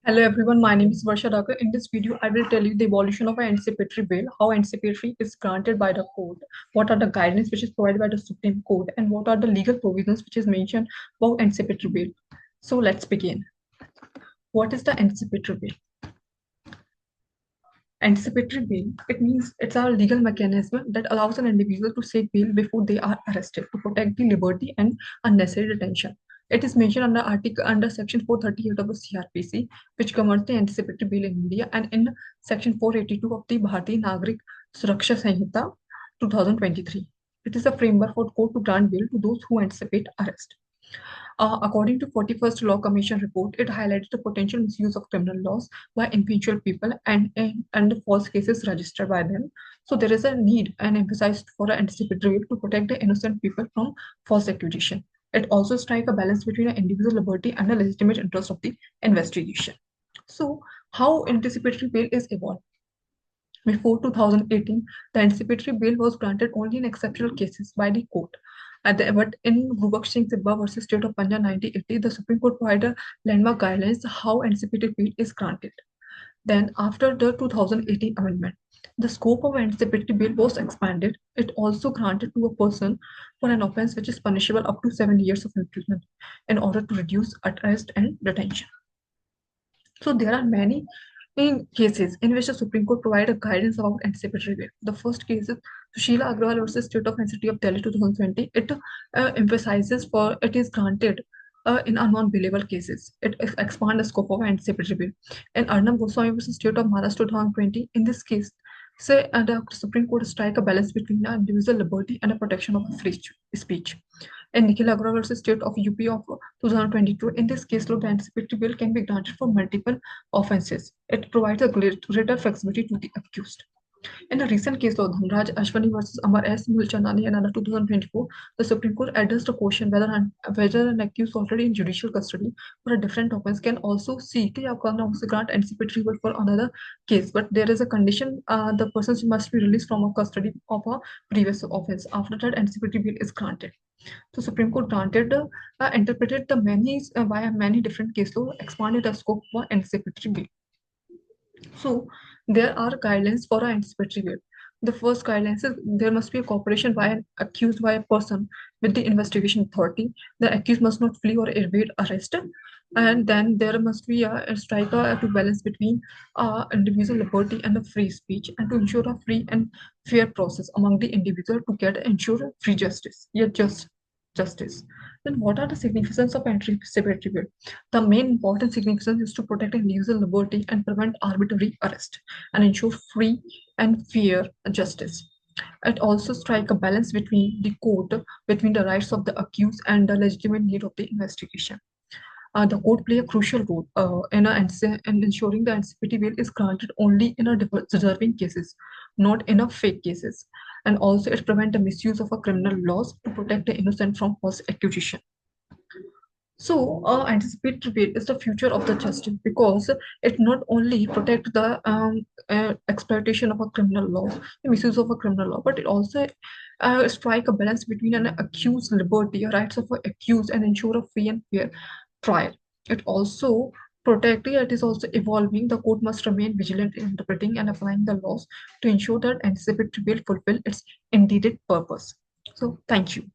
Hello everyone, my name is Varsha Dakar. In this video, I will tell you the evolution of an anticipatory bail, how anticipatory is granted by the court, what are the guidelines which is provided by the Supreme Court, and what are the legal provisions which is mentioned about anticipatory bail. So let's begin. What is the anticipatory bail? Anticipatory bail, it means it's a legal mechanism that allows an individual to seek bail before they are arrested to protect the liberty and unnecessary detention. It is mentioned under Section 438 of the CRPC, which governs the anticipatory bail in India, and in Section 482 of the Bharatiya Nagrik Suraksha Sanhita 2023. It is a framework for court to grant bail to those who anticipate arrest. According to 41st Law Commission report, it highlighted the potential misuse of criminal laws by influential people and the false cases registered by them. So there is a need and emphasized for an anticipatory bail to protect the innocent people from false accusation. It also strikes a balance between an individual liberty and the legitimate interest of the investigation. So how anticipatory bail is evolved? Before 2018, the anticipatory bail was granted only in exceptional cases by the court. But in Gulbaksh Singh Sibba versus State of Punjab 1980, the Supreme Court provided landmark guidelines how anticipatory bail is granted. Then, after the 2018 amendment, the scope of anticipatory bail was expanded. It also granted to a person for an offense which is punishable up to 7 years of imprisonment in order to reduce arrest and detention. So there are many cases in which the Supreme Court provided guidance about anticipatory bail. The first case is Sushila Agrawal versus State of and City of Delhi 2020. It emphasizes for it is granted in a non-bailable cases. It expands the scope of anticipatory bail. In Arnab Goswami versus State of Maharashtra 2020, in this case, say the Supreme Court strike a balance between the individual liberty and the protection of free speech. In Nikhil Agrawal versus State of UP of 2022, in this case, law, the anticipatory bail can be granted for multiple offences. It provides a greater flexibility to the accused. In a recent case law, Dhanraj Ashwani versus Amar S. Mulchandani and under 2024, the Supreme Court addressed the question whether an accused already in judicial custody for a different offense can also seek grant anticipatory bail for another case. But there is a condition: the person must be released from a custody of a previous offense. After that, anticipatory bail is granted. So Supreme Court interpreted the via many different case law, expanded the scope for anticipatory bail. So there are guidelines for anticipatory bail. The first guidelines is there must be a cooperation by an accused by a person with the investigation authority. The accused must not flee or evade arrest. And then there must be a striker to balance between individual liberty and the free speech, and to ensure a free and fair process among the individual to ensure free justice, yet justice. Then what are the significance of anticipatory bail? The main important significance is to protect individual liberty and prevent arbitrary arrest and ensure free and fair justice. It also strikes a balance between the rights of the accused and the legitimate need of the investigation. The court play a crucial role in ensuring the anticipatory bail is granted only in a deserving cases, not in a fake cases. And also it prevents the misuse of a criminal laws to protect the innocent from false accusation. So, anticipatory bail is the future of the justice because it not only protect the exploitation of a criminal law, the misuse of a criminal law, but it also strike a balance between an accused liberty, rights of an accused, and ensure a free and fair trial. It also it is also evolving. The court must remain vigilant in interpreting and applying the laws to ensure that anticipatory bail fulfill its intended purpose. So, thank you.